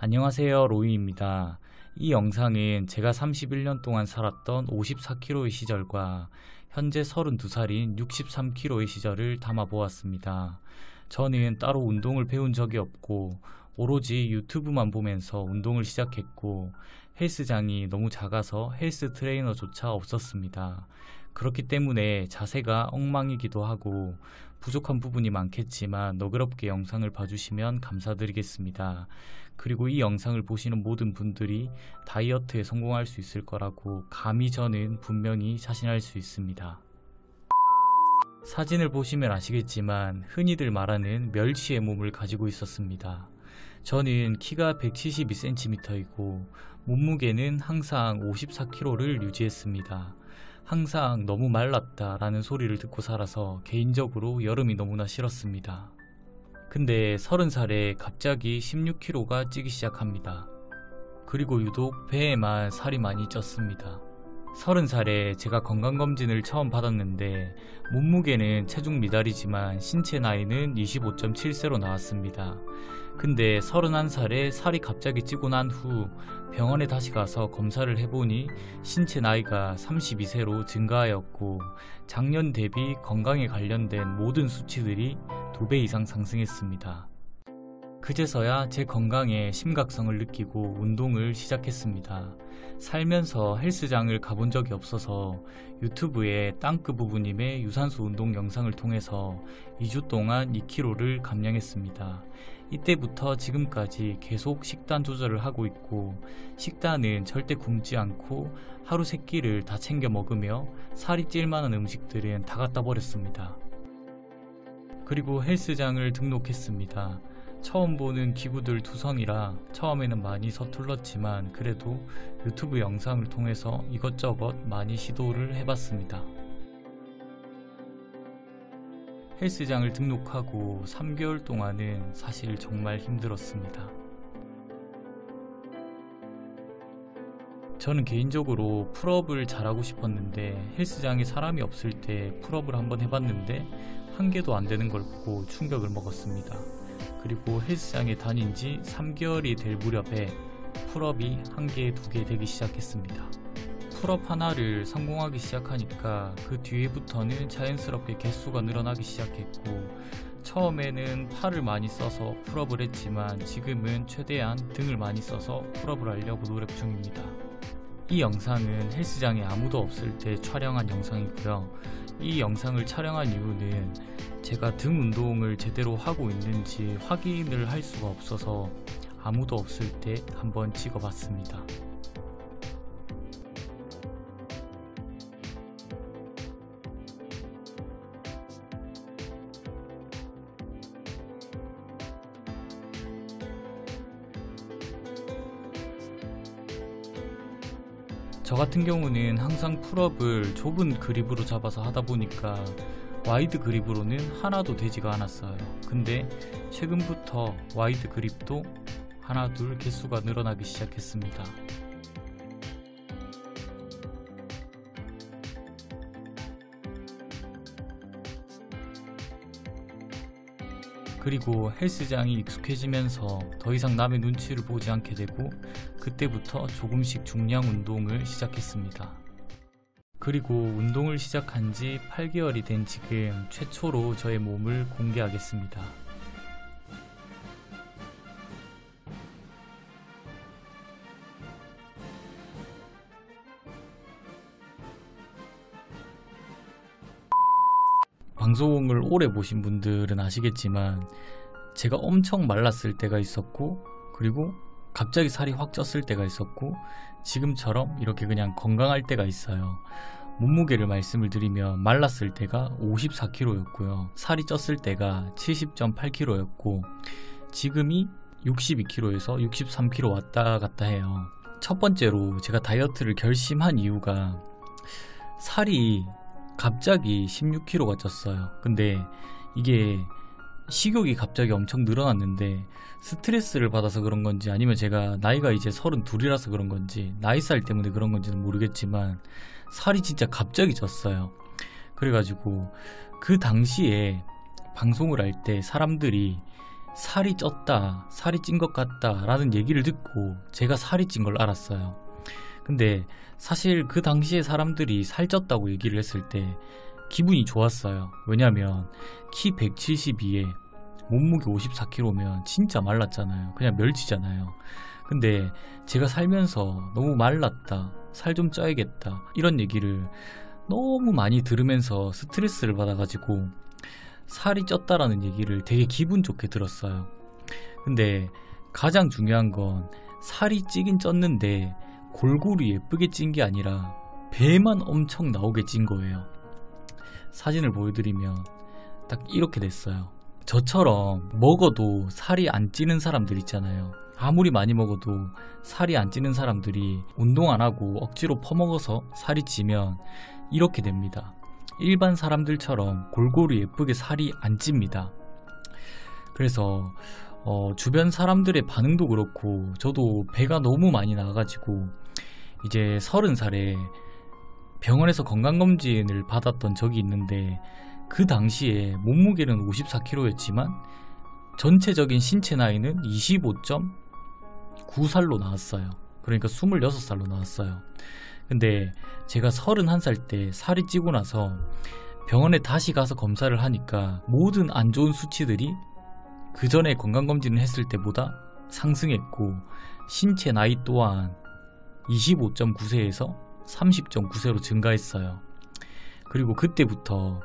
안녕하세요, 로이입니다. 이 영상은 제가 31년 동안 살았던 54kg의 시절과 현재 32살인 63kg의 시절을 담아 보았습니다. 저는 따로 운동을 배운 적이 없고 오로지 유튜브만 보면서 운동을 시작했고 헬스장이 너무 작아서 헬스 트레이너조차 없었습니다. 그렇기 때문에 자세가 엉망이기도 하고 부족한 부분이 많겠지만 너그럽게 영상을 봐주시면 감사드리겠습니다. 그리고 이 영상을 보시는 모든 분들이 다이어트에 성공할 수 있을 거라고 감히 저는 분명히 자신할 수 있습니다. 사진을 보시면 아시겠지만 흔히들 말하는 멸치의 몸을 가지고 있었습니다. 저는 키가 172cm이고 몸무게는 항상 54kg를 유지했습니다. 항상 너무 말랐다 라는 소리를 듣고 살아서 개인적으로 여름이 너무나 싫었습니다. 근데 30살에 갑자기 16kg가 찌기 시작합니다. 그리고 유독 배에만 살이 많이 쪘습니다. 30살에 제가 건강검진을 처음 받았는데 몸무게는 체중 미달이지만 신체 나이는 25.7세로 나왔습니다. 근데 31살에 살이 갑자기 찌고 난 후 병원에 다시 가서 검사를 해보니 신체 나이가 32세로 증가하였고 작년 대비 건강에 관련된 모든 수치들이 2배 이상 상승했습니다. 그제서야 제 건강에 심각성을 느끼고 운동을 시작했습니다. 살면서 헬스장을 가본 적이 없어서 유튜브에 땅크 부부님의 유산소 운동 영상을 통해서 2주 동안 2kg를 감량했습니다. 이때부터 지금까지 계속 식단 조절을 하고 있고 식단은 절대 굶지 않고 하루 3끼를 다 챙겨 먹으며 살이 찔 만한 음식들은 다 갖다 버렸습니다. 그리고 헬스장을 등록했습니다. 처음 보는 기구들 투성이라 처음에는 많이 서툴렀지만 그래도 유튜브 영상을 통해서 이것저것 많이 시도를 해봤습니다. 헬스장을 등록하고 3개월 동안은 사실 정말 힘들었습니다. 저는 개인적으로 풀업을 잘하고 싶었는데 헬스장에 사람이 없을 때 풀업을 한번 해봤는데 1개도 안 되는 걸 보고 충격을 먹었습니다. 그리고 헬스장에 다닌 지 3개월이 될 무렵에 풀업이 1개, 2개 되기 시작했습니다. 풀업 하나를 성공하기 시작하니까 그 뒤에부터는 자연스럽게 개수가 늘어나기 시작했고 처음에는 팔을 많이 써서 풀업을 했지만 지금은 최대한 등을 많이 써서 풀업을 하려고 노력 중입니다. 이 영상은 헬스장에 아무도 없을 때 촬영한 영상이고요. 이 영상을 촬영한 이유는 제가 등 운동을 제대로 하고 있는지 확인을 할 수가 없어서 아무도 없을 때 한번 찍어봤습니다. 저 같은 경우는 항상 풀업을 좁은 그립으로 잡아서 하다 보니까 와이드 그립으로는 하나도 되지가 않았어요. 근데 최근부터 와이드 그립도 하나 둘 개수가 늘어나기 시작했습니다. 그리고 헬스장이 익숙해지면서 더 이상 남의 눈치를 보지 않게 되고 그때부터 조금씩 중량 운동을 시작했습니다. 그리고 운동을 시작한 지 8개월이 된 지금 최초로 저의 몸을 공개하겠습니다. 방송을 오래 보신 분들은 아시겠지만 제가 엄청 말랐을 때가 있었고 그리고 갑자기 살이 확 쪘을 때가 있었고 지금처럼 이렇게 그냥 건강할 때가 있어요. 몸무게를 말씀을 드리면 말랐을 때가 54kg였고요. 살이 쪘을 때가 70.8kg였고 지금이 62kg에서 63kg 왔다 갔다 해요. 첫 번째로 제가 다이어트를 결심한 이유가 살이 갑자기 16kg가 쪘어요. 근데 이게 식욕이 갑자기 엄청 늘어났는데 스트레스를 받아서 그런 건지 아니면 제가 나이가 이제 32이라서 그런 건지 나이살 때문에 그런 건지는 모르겠지만 살이 진짜 갑자기 쪘어요. 그래가지고 그 당시에 방송을 할 때 사람들이 살이 쪘다, 살이 찐 것 같다 라는 얘기를 듣고 제가 살이 찐 걸 알았어요. 근데 사실 그 당시에 사람들이 살쪘다고 얘기를 했을 때 기분이 좋았어요. 왜냐면 키 172에 몸무게 54kg면 진짜 말랐잖아요. 그냥 멸치잖아요. 근데 제가 살면서 너무 말랐다, 살 좀 쪄야겠다 이런 얘기를 너무 많이 들으면서 스트레스를 받아가지고 살이 쪘다라는 얘기를 되게 기분 좋게 들었어요. 근데 가장 중요한 건 살이 찌긴 쪘는데 골고루 예쁘게 찐 게 아니라 배만 엄청 나오게 찐 거예요. 사진을 보여드리면 딱 이렇게 됐어요. 저처럼 먹어도 살이 안 찌는 사람들 있잖아요. 아무리 많이 먹어도 살이 안 찌는 사람들이 운동 안 하고 억지로 퍼먹어서 살이 찌면 이렇게 됩니다. 일반 사람들처럼 골고루 예쁘게 살이 안 찝니다. 그래서 주변 사람들의 반응도 그렇고 저도 배가 너무 많이 나가지고 이제 30살에 병원에서 건강검진을 받았던 적이 있는데 그 당시에 몸무게는 54kg였지만 전체적인 신체 나이는 25.9살로 나왔어요. 그러니까 26살로 나왔어요. 근데 제가 31살 때 살이 찌고 나서 병원에 다시 가서 검사를 하니까 모든 안 좋은 수치들이 그 전에 건강검진을 했을 때보다 상승했고 신체 나이 또한 25.9세에서 30.9세로 증가했어요. 그리고 그때부터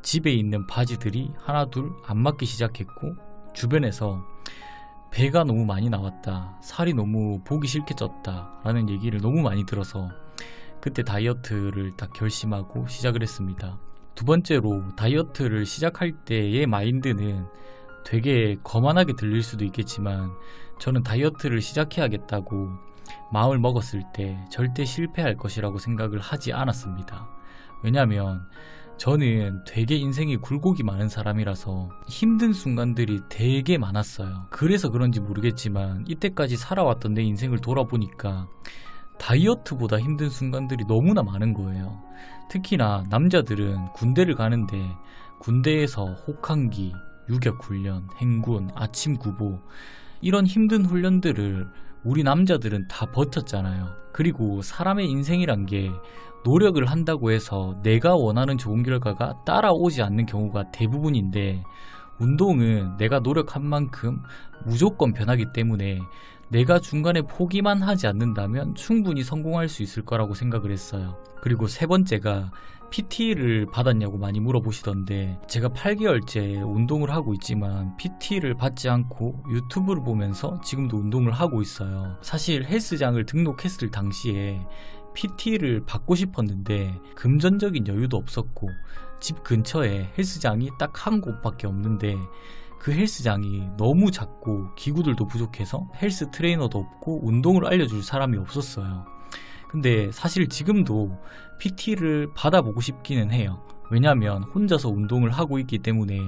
집에 있는 바지들이 하나둘 안 맞기 시작했고 주변에서 배가 너무 많이 나왔다, 살이 너무 보기 싫게 쪘다 라는 얘기를 너무 많이 들어서 그때 다이어트를 딱 결심하고 시작을 했습니다. 두 번째로 다이어트를 시작할 때의 마인드는 되게 거만하게 들릴 수도 있겠지만 저는 다이어트를 시작해야겠다고 마음을 먹었을 때 절대 실패할 것이라고 생각을 하지 않았습니다. 왜냐면 저는 되게 인생이 굴곡이 많은 사람이라서 힘든 순간들이 되게 많았어요. 그래서 그런지 모르겠지만 이때까지 살아왔던 내 인생을 돌아보니까 다이어트보다 힘든 순간들이 너무나 많은 거예요. 특히나 남자들은 군대를 가는데 군대에서 혹한기, 유격훈련, 행군, 아침 구보 이런 힘든 훈련들을 우리 남자들은 다 버텼잖아요. 그리고 사람의 인생이란 게 노력을 한다고 해서 내가 원하는 좋은 결과가 따라오지 않는 경우가 대부분인데 운동은 내가 노력한 만큼 무조건 변하기 때문에 내가 중간에 포기만 하지 않는다면 충분히 성공할 수 있을 거라고 생각을 했어요. 그리고 세 번째가 PT를 받았냐고 많이 물어보시던데 제가 8개월째 운동을 하고 있지만 PT를 받지 않고 유튜브를 보면서 지금도 운동을 하고 있어요. 사실 헬스장을 등록했을 당시에 PT를 받고 싶었는데 금전적인 여유도 없었고 집 근처에 헬스장이 딱 한 곳밖에 없는데 그 헬스장이 너무 작고 기구들도 부족해서 헬스 트레이너도 없고 운동을 알려줄 사람이 없었어요. 근데 사실 지금도 PT를 받아보고 싶기는 해요. 왜냐면 혼자서 운동을 하고 있기 때문에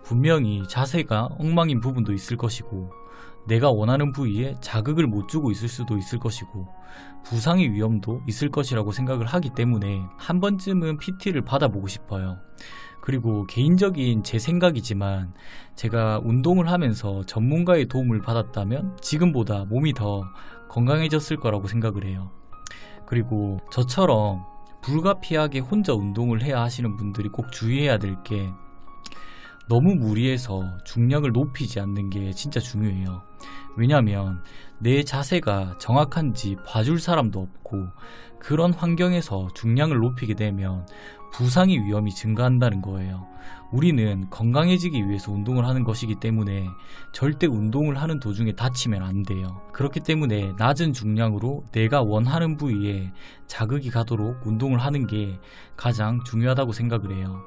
분명히 자세가 엉망인 부분도 있을 것이고 내가 원하는 부위에 자극을 못 주고 있을 수도 있을 것이고 부상의 위험도 있을 것이라고 생각을 하기 때문에 한 번쯤은 PT를 받아보고 싶어요. 그리고 개인적인 제 생각이지만 제가 운동을 하면서 전문가의 도움을 받았다면 지금보다 몸이 더 건강해졌을 거라고 생각을 해요. 그리고 저처럼 불가피하게 혼자 운동을 해야 하시는 분들이 꼭 주의해야 될 게 너무 무리해서 중량을 높이지 않는 게 진짜 중요해요. 왜냐면 내 자세가 정확한지 봐줄 사람도 없고 그런 환경에서 중량을 높이게 되면 부상의 위험이 증가한다는 거예요. 우리는 건강해지기 위해서 운동을 하는 것이기 때문에 절대 운동을 하는 도중에 다치면 안 돼요. 그렇기 때문에 낮은 중량으로 내가 원하는 부위에 자극이 가도록 운동을 하는 게 가장 중요하다고 생각을 해요.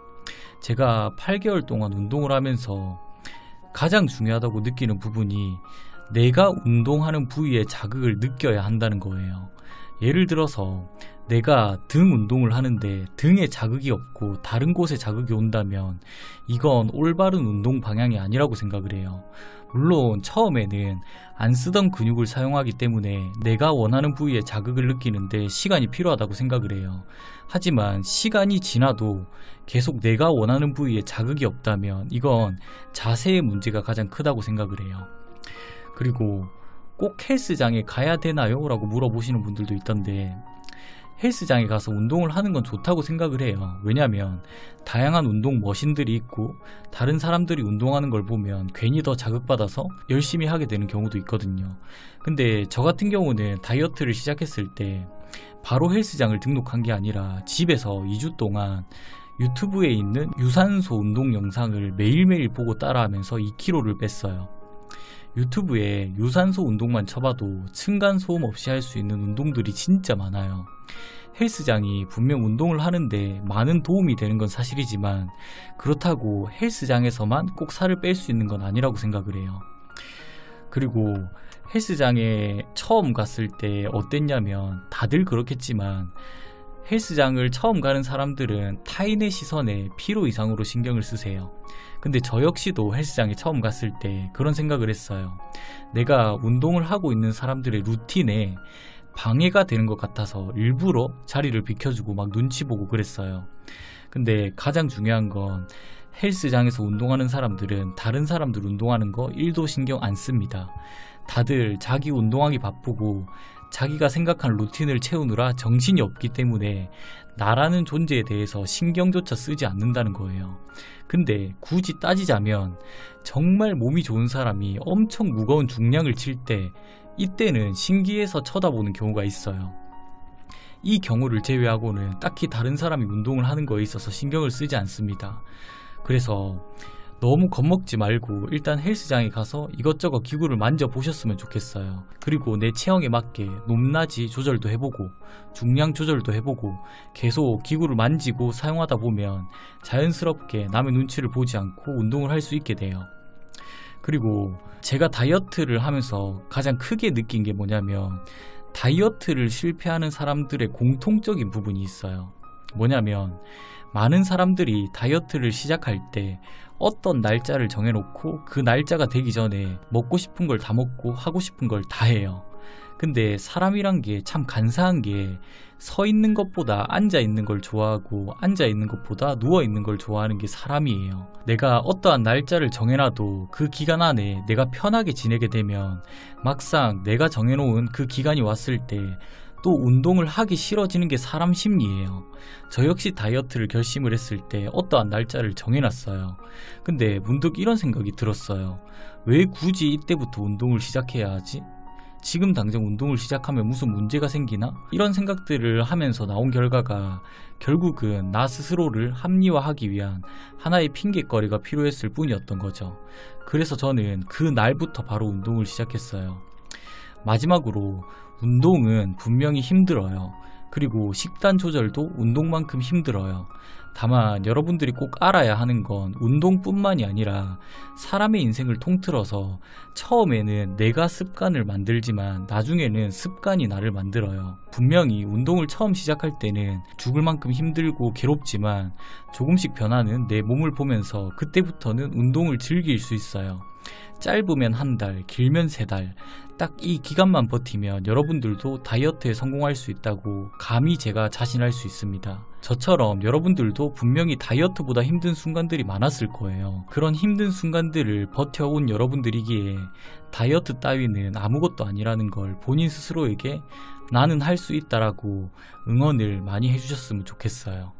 제가 8개월 동안 운동을 하면서 가장 중요하다고 느끼는 부분이 내가 운동하는 부위에 자극을 느껴야 한다는 거예요. 예를 들어서 내가 등 운동을 하는데 등에 자극이 없고 다른 곳에 자극이 온다면 이건 올바른 운동 방향이 아니라고 생각을 해요. 물론 처음에는 안 쓰던 근육을 사용하기 때문에 내가 원하는 부위에 자극을 느끼는데 시간이 필요하다고 생각을 해요. 하지만 시간이 지나도 계속 내가 원하는 부위에 자극이 없다면 이건 자세의 문제가 가장 크다고 생각을 해요. 그리고 꼭 헬스장에 가야 되나요? 라고 물어보시는 분들도 있던데, 헬스장에 가서 운동을 하는 건 좋다고 생각을 해요. 왜냐면 다양한 운동 머신들이 있고 다른 사람들이 운동하는 걸 보면 괜히 더 자극받아서 열심히 하게 되는 경우도 있거든요. 근데 저 같은 경우는 다이어트를 시작했을 때 바로 헬스장을 등록한 게 아니라 집에서 2주 동안 유튜브에 있는 유산소 운동 영상을 매일매일 보고 따라하면서 2kg를 뺐어요. 유튜브에 유산소 운동만 쳐봐도 층간소음 없이 할 수 있는 운동들이 진짜 많아요. 헬스장이 분명 운동을 하는데 많은 도움이 되는 건 사실이지만 그렇다고 헬스장에서만 꼭 살을 뺄 수 있는 건 아니라고 생각을 해요. 그리고 헬스장에 처음 갔을 때 어땠냐면, 다들 그렇겠지만 헬스장을 처음 가는 사람들은 타인의 시선에 필요 이상으로 신경을 쓰세요. 근데 저 역시도 헬스장에 처음 갔을 때 그런 생각을 했어요. 내가 운동을 하고 있는 사람들의 루틴에 방해가 되는 것 같아서 일부러 자리를 비켜주고 막 눈치 보고 그랬어요. 근데 가장 중요한 건 헬스장에서 운동하는 사람들은 다른 사람들 운동하는 거 1도 신경 안 씁니다. 다들 자기 운동하기 바쁘고 자기가 생각한 루틴을 채우느라 정신이 없기 때문에 나라는 존재에 대해서 신경조차 쓰지 않는다는 거예요. 근데 굳이 따지자면 정말 몸이 좋은 사람이 엄청 무거운 중량을 칠 때 이때는 신기해서 쳐다보는 경우가 있어요. 이 경우를 제외하고는 딱히 다른 사람이 운동을 하는 거에 있어서 신경을 쓰지 않습니다. 그래서 너무 겁먹지 말고 일단 헬스장에 가서 이것저것 기구를 만져보셨으면 좋겠어요. 그리고 내 체형에 맞게 높낮이 조절도 해보고 중량 조절도 해보고 계속 기구를 만지고 사용하다 보면 자연스럽게 남의 눈치를 보지 않고 운동을 할 수 있게 돼요. 그리고 제가 다이어트를 하면서 가장 크게 느낀 게 뭐냐면, 다이어트를 실패하는 사람들의 공통적인 부분이 있어요. 뭐냐면 많은 사람들이 다이어트를 시작할 때 어떤 날짜를 정해놓고 그 날짜가 되기 전에 먹고 싶은 걸 다 먹고 하고 싶은 걸 다 해요. 근데 사람이란 게 참 간사한 게 서 있는 것보다 앉아 있는 걸 좋아하고 앉아 있는 것보다 누워 있는 걸 좋아하는 게 사람이에요. 내가 어떠한 날짜를 정해놔도 그 기간 안에 내가 편하게 지내게 되면 막상 내가 정해놓은 그 기간이 왔을 때 또 운동을 하기 싫어지는 게 사람 심리예요. 저 역시 다이어트를 결심을 했을 때 어떠한 날짜를 정해놨어요. 근데 문득 이런 생각이 들었어요. 왜 굳이 이때부터 운동을 시작해야 하지? 지금 당장 운동을 시작하면 무슨 문제가 생기나? 이런 생각들을 하면서 나온 결과가 결국은 나 스스로를 합리화하기 위한 하나의 핑계거리가 필요했을 뿐이었던 거죠. 그래서 저는 그 날부터 바로 운동을 시작했어요. 마지막으로, 운동은 분명히 힘들어요. 그리고 식단 조절도 운동만큼 힘들어요. 다만 여러분들이 꼭 알아야 하는 건 운동뿐만이 아니라 사람의 인생을 통틀어서 처음에는 내가 습관을 만들지만 나중에는 습관이 나를 만들어요. 분명히 운동을 처음 시작할 때는 죽을 만큼 힘들고 괴롭지만 조금씩 변하는 내 몸을 보면서 그때부터는 운동을 즐길 수 있어요. 짧으면 한 달, 길면 3달, 딱 이 기간만 버티면 여러분들도 다이어트에 성공할 수 있다고 감히 제가 자신할 수 있습니다. 저처럼 여러분들도 분명히 다이어트보다 힘든 순간들이 많았을 거예요. 그런 힘든 순간들을 버텨온 여러분들이기에 다이어트 따위는 아무것도 아니라는 걸 본인 스스로에게 나는 할 수 있다라고 응원을 많이 해주셨으면 좋겠어요.